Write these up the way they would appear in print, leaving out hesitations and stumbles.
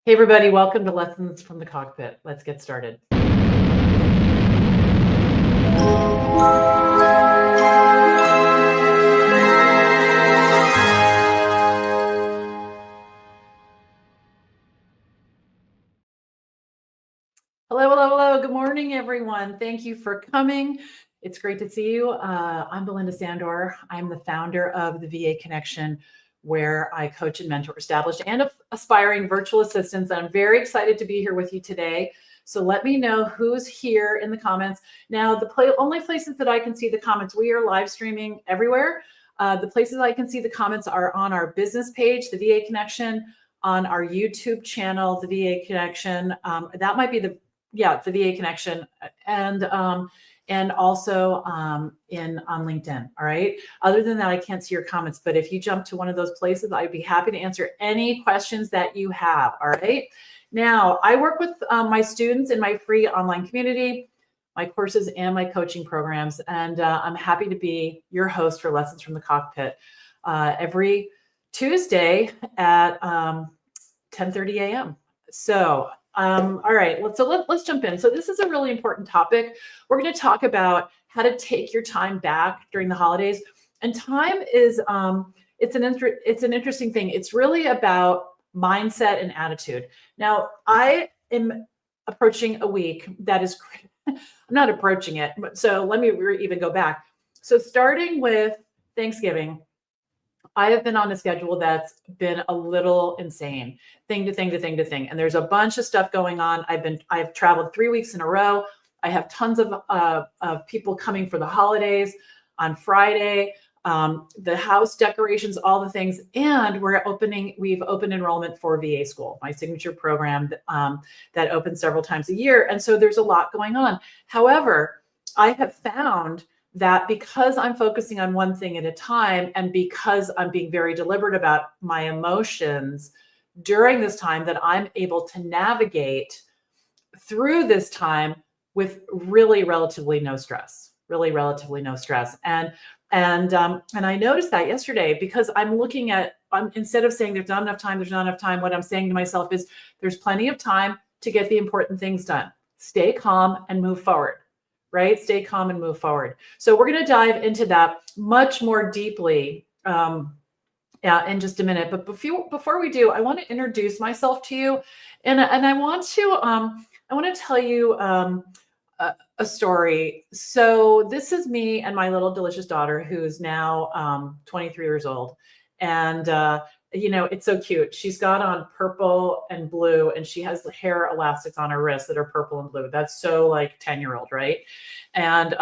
Hey everybody, welcome to Lessons from the Cockpit. Let's get started. Hello, hello, hello. Good morning, everyone. Thank you for coming. It's great to see you. I'm Belinda Sandor. I'm the founder of the VA Connection, where I coach and mentor established and aspiring virtual assistants. I'm very excited to be here with you today. So let me know who's here in the comments. Now, the only places that I can see the comments, we are live streaming everywhere. The places I can see the comments are on our business page, the VA Connection, on our YouTube channel, the VA Connection. That might be the VA Connection, and also on LinkedIn. All right. Other than that, I can't see your comments. But if you jump to one of those places, I'd be happy to answer any questions that you have. All right. Now, I work with my students in my free online community, my courses, and my coaching programs, and I'm happy to be your host for Lessons from the Cockpit every Tuesday at 10:30 a.m. So. All right, let's jump in. So this is a really important topic. We're going to talk about how to take your time back during the holidays. And time is it's an interesting thing. It's really about mindset and attitude. Now, I am approaching a week that is I'm not approaching it. So let me even go back. So starting with Thanksgiving, I have been on a schedule that's been a little insane, thing to thing to thing to thing. And there's a bunch of stuff going on. I've traveled 3 weeks in a row. I have tons of people coming for the holidays on Friday, the house decorations, all the things. And we've opened enrollment for VA School, my signature program that opens several times a year. And so there's a lot going on. However, I have found that because I'm focusing on one thing at a time, and because I'm being very deliberate about my emotions during this time, that I'm able to navigate through this time with really relatively no stress. And I noticed that yesterday, because I'm looking at, instead of saying there's not enough time, what I'm saying to myself is there's plenty of time to get the important things done. Stay calm and move forward. Right? Stay calm and move forward. So we're going to dive into that much more deeply in just a minute. But before we do, I want to introduce myself to you, and I want to tell you a story. So this is me and my little delicious daughter, who's now 23 years old, and it's so cute. She's got on purple and blue, and she has the hair elastics on her wrists that are purple and blue. That's so like 10-year-old, right? And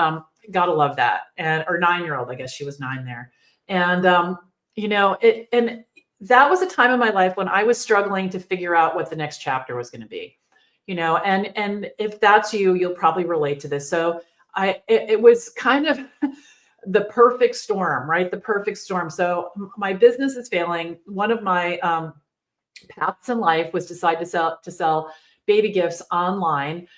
gotta love that. Or 9-year-old, I guess she was 9 there. And and that was a time in my life when I was struggling to figure out what the next chapter was going to be. And if that's you, you'll probably relate to this. So it was kind of the perfect storm, right? The perfect storm. So my business is failing. One of my paths in life was decide to sell baby gifts online.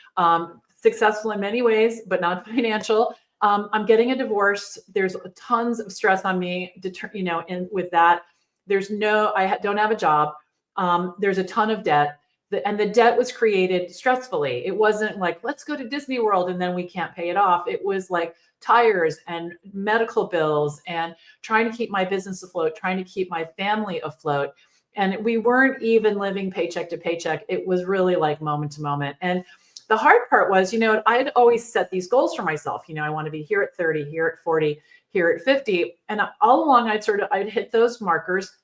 Successful in many ways, but not financial. I'm getting a divorce. There's tons of stress on me. And with that, I don't have a job. There's a ton of debt. And the debt was created stressfully. It wasn't like, let's go to Disney World and then we can't pay it off. It was like tires and medical bills and trying to keep my business afloat, trying to keep my family afloat. And we weren't even living paycheck to paycheck. It was really like moment to moment. And the hard part was, I'd always set these goals for myself. I want to be here at 30, here at 40, here at 50. And all along I'd hit those markers.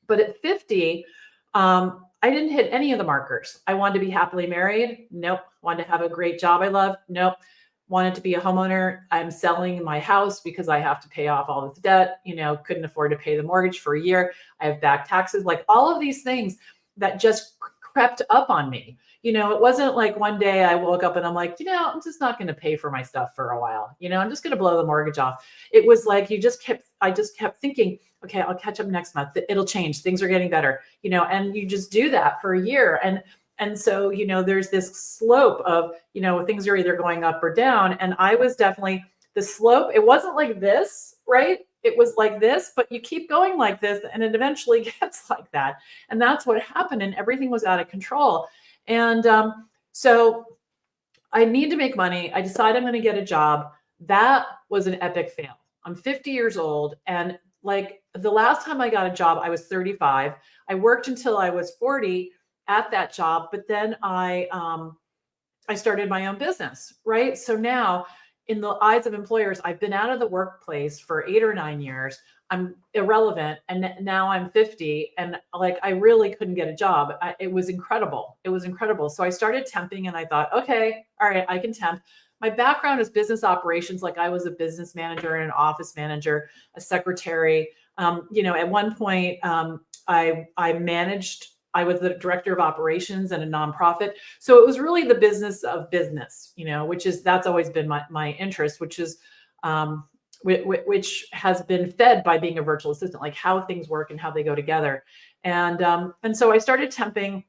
But at 50, I didn't hit any of the markers. I wanted to be happily married. Nope. Wanted to have a great job I love. Nope. Wanted to be a homeowner. I'm selling my house because I have to pay off all this debt. Couldn't afford to pay the mortgage for a year. I have back taxes, like all of these things that just crept up on me. It wasn't like one day I woke up and I'm like, I'm just not going to pay for my stuff for a while. I'm just going to blow the mortgage off. It was like I just kept thinking, okay, I'll catch up next month. It'll change. Things are getting better, and you just do that for a year. And so, there's this slope of, things are either going up or down. And I was definitely the slope. It wasn't like this, right? it was like this, but you keep going like this and it eventually gets like that. And that's what happened. And everything was out of control. And so I need to make money. I decide I'm going to get a job. That was an epic fail. I'm 50 years old. And like the last time I got a job, I was 35. I worked until I was 40 at that job, but then I started my own business, right? So now, in the eyes of employers, I've been out of the workplace for 8 or 9 years. I'm irrelevant. And now I'm 50 and like, I really couldn't get a job. It was incredible. It was incredible. So I started temping and I thought, okay, all right, I can temp. My background is business operations. Like I was a business manager and an office manager, a secretary. At one point, I managed, I was the director of operations in a nonprofit. So it was really the business of business, that's always been my interest, which is, which has been fed by being a virtual assistant, like how things work and how they go together. And so I started temping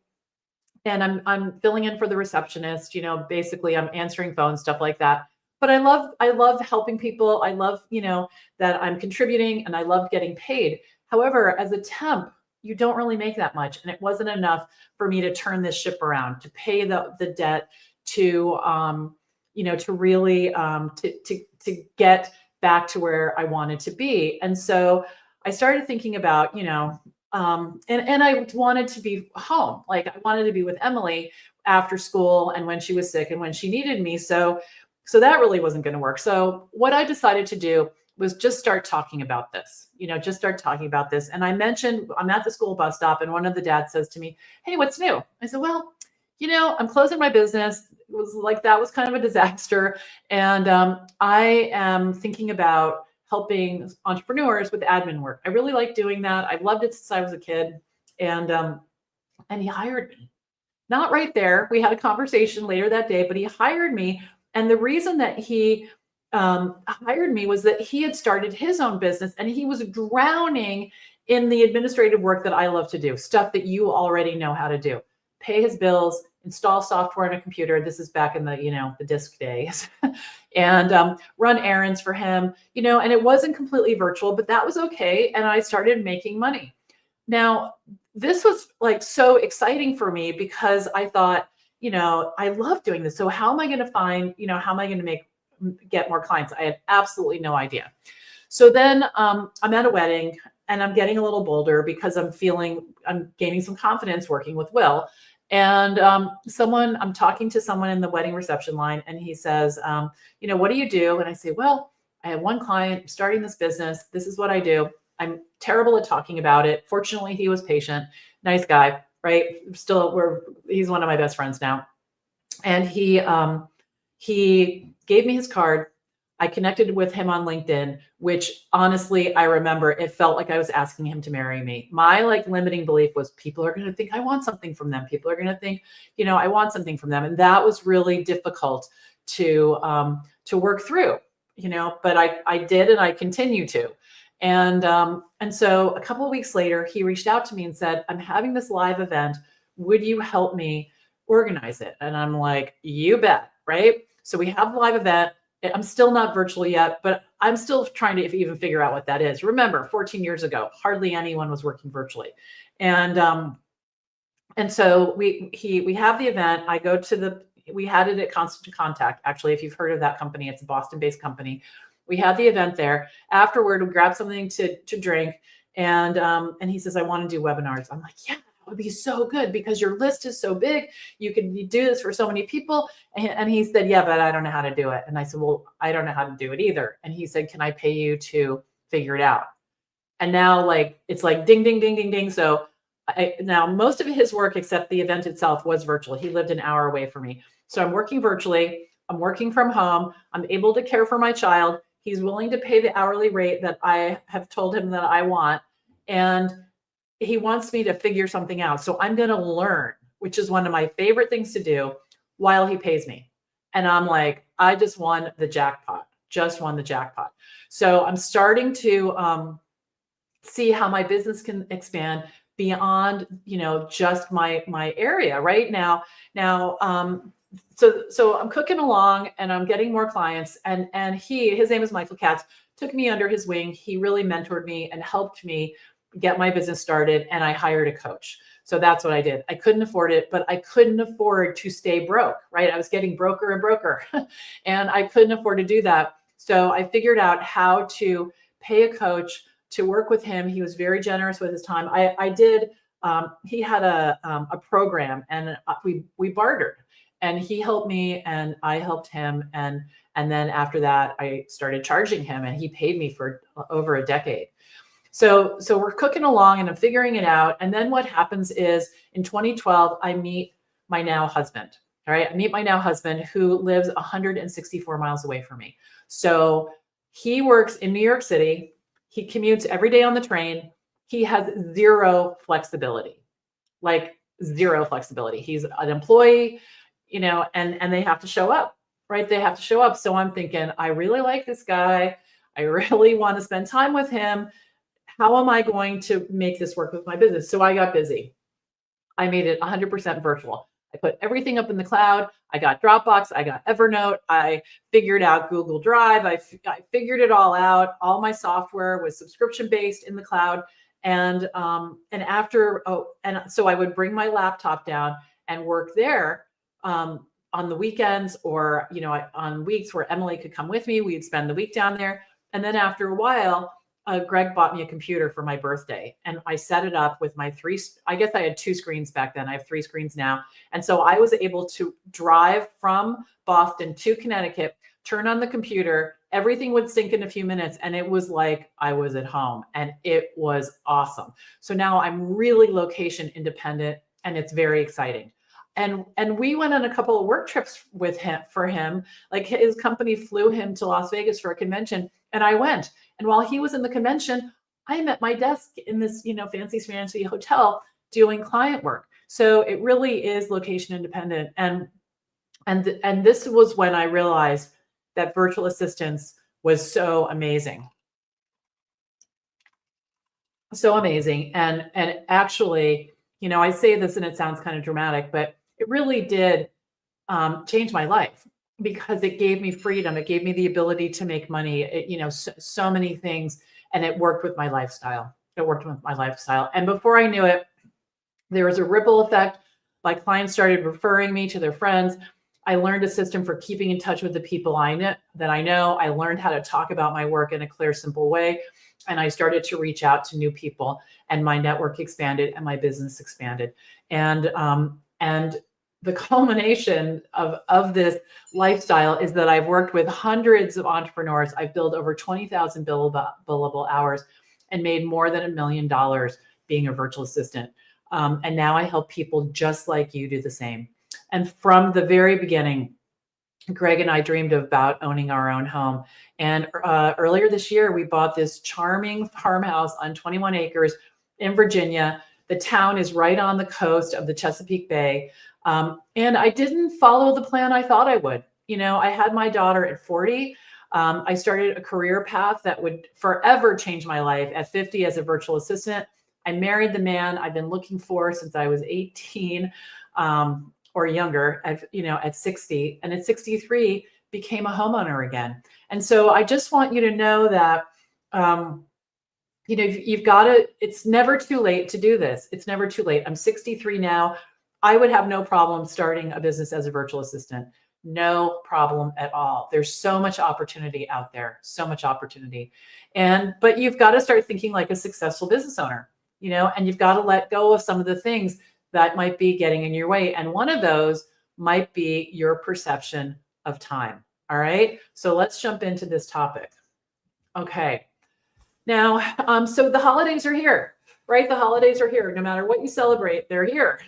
and I'm filling in for the receptionist, basically I'm answering phones, stuff like that. But I love helping people. I love, that I'm contributing and I love getting paid. However, as a temp, you don't really make that much. And it wasn't enough for me to turn this ship around, to pay the debt, to, to really, to get back to where I wanted to be. And so I started thinking about, and I wanted to be home. Like I wanted to be with Emily after school and when she was sick and when she needed me. So that really wasn't going to work. So what I decided to do was just start talking about this, just start talking about this. And I mentioned, I'm at the school bus stop and one of the dads says to me, "Hey, what's new?" I said, "Well, I'm closing my business." It was like, that was kind of a disaster. And I am thinking about helping entrepreneurs with admin work. I really like doing that. I've loved it since I was a kid. And he hired me. Not right there. We had a conversation later that day, but he hired me. And the reason that he hired me was that he had started his own business and he was drowning in the administrative work that I love to do, stuff that you already know how to do. Pay his bills, install software on a computer. This is back in the, the disk days and run errands for him, and it wasn't completely virtual, but that was okay. And I started making money. Now, this was like so exciting for me because I thought, I love doing this. So how am I going to find, how am I going to get more clients? I had absolutely no idea. So then I'm at a wedding and I'm getting a little bolder because I'm gaining some confidence working with Will. And I'm talking to someone in the wedding reception line and he says, "What do you do?" And I say, "Well, I have one client, I'm starting this business. This is what I do. I'm terrible at talking about it." Fortunately, he was patient, nice guy, right? He's one of my best friends now. And he gave me his card. I connected with him on LinkedIn, which honestly, I remember it felt like I was asking him to marry me. My limiting belief was people are going to think I want something from them. People are going to think, I want something from them. And that was really difficult to work through, but I did, and I continue to. And so a couple of weeks later, he reached out to me and said, "I'm having this live event. Would you help me organize it?" And I'm like, "You bet." Right. So we have a live event. I'm still not virtual yet, but I'm still trying to even figure out what that is. Remember, 14 years ago, hardly anyone was working virtually. And so we have the event. I go to we had it at Constant Contact. Actually, if you've heard of that company, it's a Boston-based company. We had the event there. Afterward, we grabbed something to drink. And he says, "I want to do webinars." I'm like, "Yeah, that would be so good because your list is so big. You can do this for so many people." And he said, "Yeah, but I don't know how to do it." And I said, "Well, I don't know how to do it either." And he said, "Can I pay you to figure it out?" And now it's like ding, ding, ding, ding, ding. So now most of his work, except the event itself, was virtual. He lived an hour away from me. So I'm working virtually. I'm working from home. I'm able to care for my child. He's willing to pay the hourly rate that I have told him that I want. And he wants me to figure something out. So I'm going to learn, which is one of my favorite things to do while he pays me. And I'm like, I just won the jackpot, So I'm starting to see how my business can expand beyond, just my area right now. So I'm cooking along and I'm getting more clients, and his name is Michael Katz, took me under his wing. He really mentored me and helped me get my business started. And I hired a coach. So that's what I did. I couldn't afford it, but I couldn't afford to stay broke, right? I was getting broker and broker and I couldn't afford to do that. So I figured out how to pay a coach to work with him. He was very generous with his time. He had a program and we bartered, and he helped me and I helped him. And then after that, I started charging him and he paid me for over a decade. So we're cooking along and I'm figuring it out. And then what happens is in 2012, I meet my now husband. All right. I meet my now husband who lives 164 miles away from me. So he works in New York City. He commutes every day on the train. He has zero flexibility, like zero flexibility. He's an employee, and they have to show up, right? They have to show up. So I'm thinking, I really like this guy. I really want to spend time with him. How am I going to make this work with my business? So I got busy. I made it 100% virtual. I put everything up in the cloud. I got Dropbox. I got Evernote. I figured out Google Drive. I figured it all out. All my software was subscription based in the cloud. And so I would bring my laptop down and work there on the weekends, or on weeks where Emily could come with me. We'd spend the week down there. And then after a while, Greg bought me a computer for my birthday, and I set it up with my I guess I had 2 screens back then. I have 3 screens now. And so I was able to drive from Boston to Connecticut, turn on the computer, everything would sync in a few minutes. And it was like I was at home, and it was awesome. So now I'm really location independent, and it's very exciting. And we went on a couple of work trips for him. Like his company flew him to Las Vegas for a convention, and I went. And while he was in the convention, I'm at my desk in this, fancy hotel doing client work. So it really is location independent. And this was when I realized that virtual assistants was so amazing. So amazing. And actually, I say this and it sounds kind of dramatic, but it really did change my life, because it gave me freedom. It gave me the ability to make money, so many things. And it worked with my lifestyle. And before I knew it, there was a ripple effect. My clients started referring me to their friends. I learned a system for keeping in touch with the people I know. I learned how to talk about my work in a clear, simple way. And I started to reach out to new people, and my network expanded and my business expanded. And the culmination of this lifestyle is that I've worked with hundreds of entrepreneurs. I've billed over 20,000 billable hours and made more than $1 million being a virtual assistant. And now I help people just like you do the same. And from the very beginning, Greg and I dreamed about owning our own home. And earlier this year, we bought this charming farmhouse on 21 acres in Virginia. The town is right on the coast of the Chesapeake Bay. And I didn't follow the plan I thought I would. I had my daughter at 40. I started a career path that would forever change my life at 50 as a virtual assistant. I married the man I've been looking for since I was 18 or younger at 60. And at 63, became a homeowner again. And so I just want you to know that, you've got to, it's never too late to do this. It's never too late. I'm 63 now. I would have no problem starting a business as a virtual assistant. No problem at all. There's so much opportunity out there, so much opportunity. But you've got to start thinking like a successful business owner, and you've got to let go of some of the things that might be getting in your way. And one of those might be your perception of time. All right. So let's jump into this topic. Okay. Now, so the holidays are here, right? The holidays are here. No matter what you celebrate, they're here.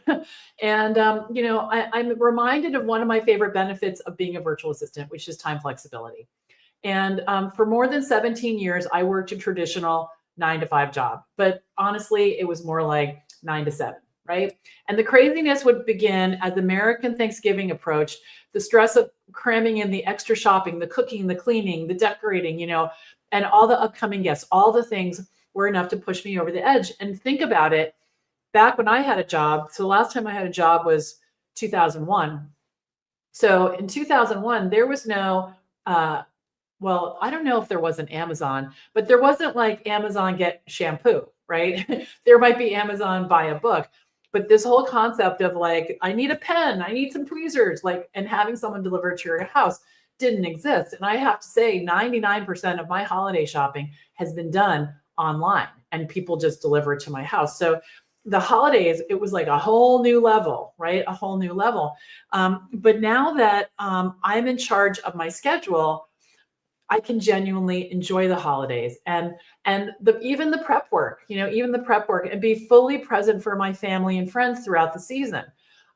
And, I'm reminded of one of my favorite benefits of being a virtual assistant, which is time flexibility. And for more than 17 years, I worked a traditional 9-to-5 job, but honestly, it was more like 9 to 7. Right. And the craziness would begin as American Thanksgiving approached. The stress of cramming in the extra shopping, the cooking, the cleaning, the decorating, and all the upcoming guests, all the things were enough to push me over the edge. And think about it, back when I had a job. So the last time I had a job was 2001. So in 2001, there was no well, I don't know if there was an Amazon, but there wasn't like Amazon get shampoo, right? There might be Amazon buy a book, but this whole concept of like, I need a pen, I need some tweezers, like, and having someone deliver it to your house didn't exist. And I have to say, 99% of my holiday shopping has been done online and people just deliver it to my house. So the holidays, it was like a whole new level, right? A whole new level. But now that I'm in charge of my schedule, I can genuinely enjoy the holidays and even the prep work, even the prep work, and be fully present for my family and friends throughout the season.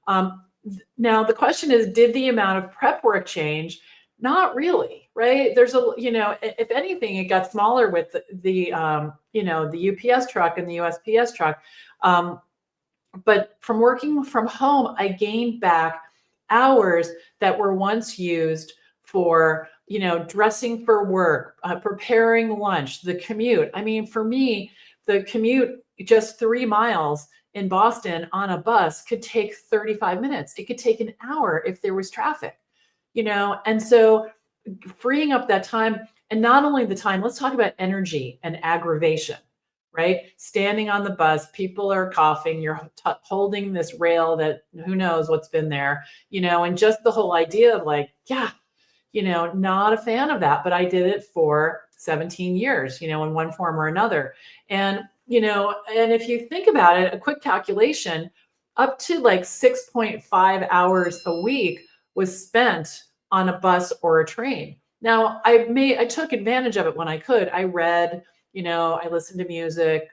Now the question is, did the amount of prep work change? Not really, right? There's if anything, it got smaller with the UPS truck and the USPS truck. But from working from home, I gained back hours that were once used for, dressing for work, preparing lunch, the commute. I mean, for me, the commute just 3 miles in Boston on a bus could take 35 minutes. It could take an hour if there was traffic, and so freeing up that time, and not only the time, let's talk about energy and aggravation, right? Standing on the bus, people are coughing, you're holding this rail that who knows what's been there, and just the whole idea of like, yeah, not a fan of that, but I did it for 17 years, in one form or another. And, and if you think about it, a quick calculation, up to like 6.5 hours a week was spent on a bus or a train. Now I took advantage of it when I could. I read, I listened to music,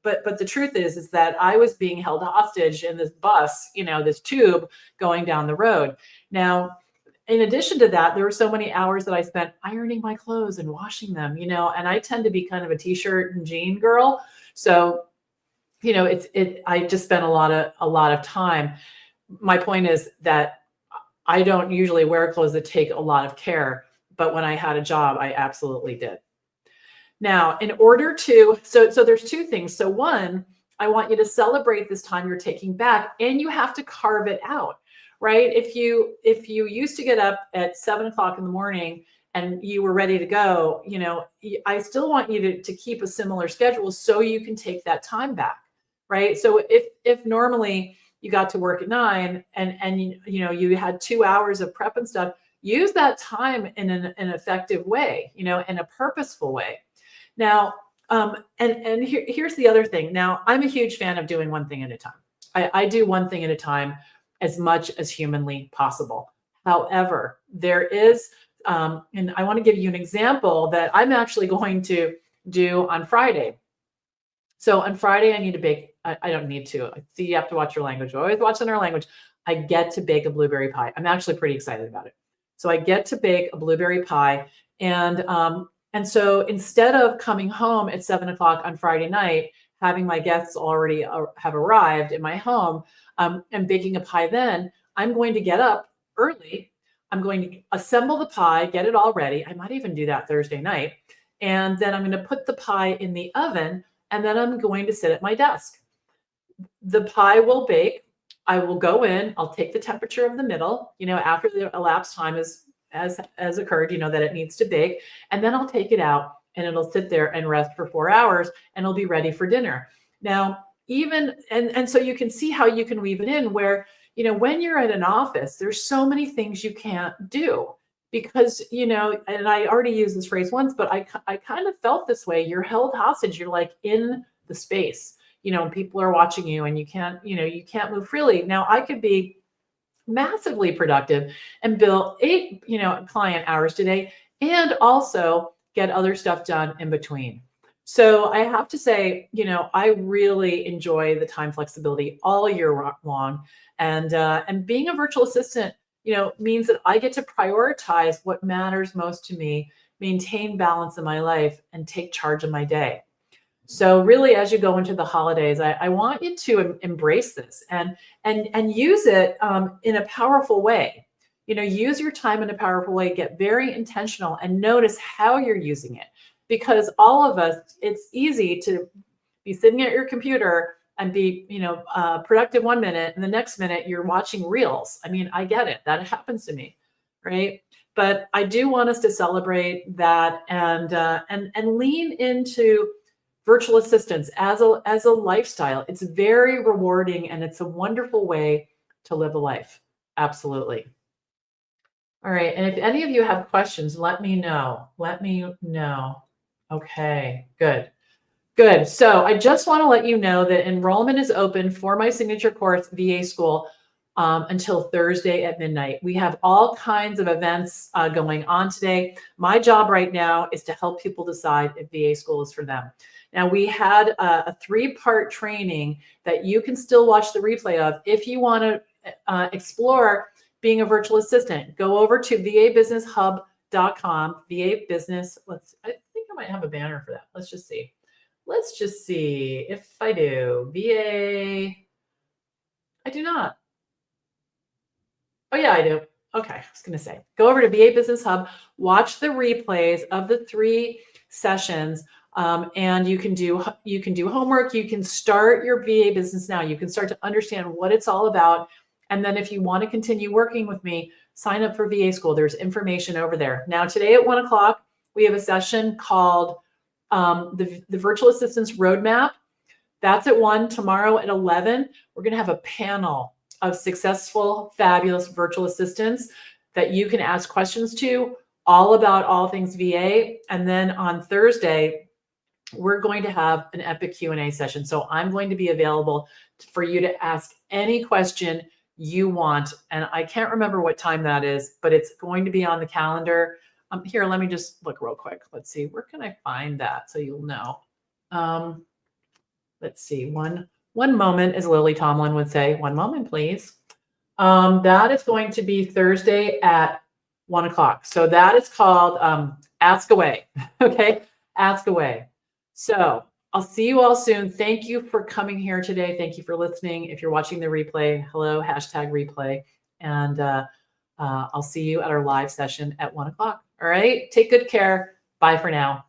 but the truth is that I was being held hostage in this bus, this tube going down the road. Now, in addition to that, there were so many hours that I spent ironing my clothes and washing them, and I tend to be kind of a t-shirt and jean girl. So, I just spent a lot of time. My point is that I don't usually wear clothes that take a lot of care, but when I had a job, I absolutely did. Now, in order to, so there's two things. So one, I want you to celebrate this time you're taking back, and you have to carve it out, right? If you used to get up at 7 o'clock in the morning and you were ready to go, I still want you to keep a similar schedule so you can take that time back, right? So if normally you got to work at 9 and you had 2 hours of prep and stuff, use that time in an effective way, in a purposeful way. Now, here's the other thing. Now, I'm a huge fan of doing one thing at a time. I do one thing at a time as much as humanly possible. However, there is, and I want to give you an example that I'm actually going to do on Friday. So on Friday, I need to bake. I don't need to. See, you have to watch your language. We always watch in our language. I get to bake a blueberry pie. I'm actually pretty excited about it. So I get to bake a blueberry pie, and so instead of coming home at 7 o'clock on Friday night, having my guests already have arrived in my home, and baking a pie then, I'm going to get up early. I'm going to assemble the pie, get it all ready. I might even do that Thursday night. And then I'm going to put the pie in the oven, and then I'm going to sit at my desk. The pie will bake. I will go in. I'll take the temperature of the middle, after the elapsed time has occurred, that it needs to bake. And then I'll take it out and it'll sit there and rest for 4 hours and it'll be ready for dinner. Now, and so you can see how you can weave it in where, when you're at an office, there's so many things you can't do because, and I already used this phrase once, but I kind of felt this way. You're held hostage. You're like in the space, people are watching you and you can't move freely. Now I could be massively productive and bill 8, client hours today and also get other stuff done in between. So I have to say, I really enjoy the time flexibility all year long. And being a virtual assistant, means that I get to prioritize what matters most to me, maintain balance in my life, and take charge of my day. So really, as you go into the holidays, I want you to embrace this and use it in a powerful way. Use your time in a powerful way. Get very intentional and notice how you're using it. Because all of us, it's easy to be sitting at your computer and be, productive 1 minute, and the next minute you're watching reels. I mean, I get it. That happens to me, right? but I do want us to celebrate that and lean into virtual assistants as a lifestyle. It's very rewarding and it's a wonderful way to live a life. Absolutely. All right. And if any of you have questions, let me know. Let me know. Okay, good. Good. So I just want to let you know that enrollment is open for my signature course, VA School, until Thursday at midnight. We have all kinds of events going on today. My job right now is to help people decide if VA School is for them. Now, we had a 3-part training that you can still watch the replay of if you want to explore being a virtual assistant. Go over to vabusinesshub.com, VA Business. I think I might have a banner for that. Let's just see. Let's just see if I do. VA. I do not. Oh, yeah, I do. Okay, I was going to say, go over to VA Business Hub, watch the replays of the 3 sessions, and you can do homework. You can start your VA business now. You can start to understand what it's all about. And then if you want to continue working with me, sign up for VA School. There's information over there. Now, today at 1 o'clock, we have a session called the Virtual Assistants Roadmap. That's at 1. Tomorrow at 11, we're going to have a panel of successful, fabulous virtual assistants that you can ask questions to, all about all things VA. And then on Thursday, we're going to have an epic Q&A session. So I'm going to be available for you to ask any question you want. And I can't remember what time that is, but it's going to be on the calendar. Here, let me just look real quick. Let's see, where can I find that so you'll know? Let's see, one moment, as Lily Tomlin would say. One moment, please. That is going to be Thursday at 1 o'clock. So that is called Ask Away. Okay, Ask Away. So I'll see you all soon. Thank you for coming here today. Thank you for listening. If you're watching the replay, hello, #replay. And I'll see you at our live session at 1 o'clock. All right, take good care. Bye for now.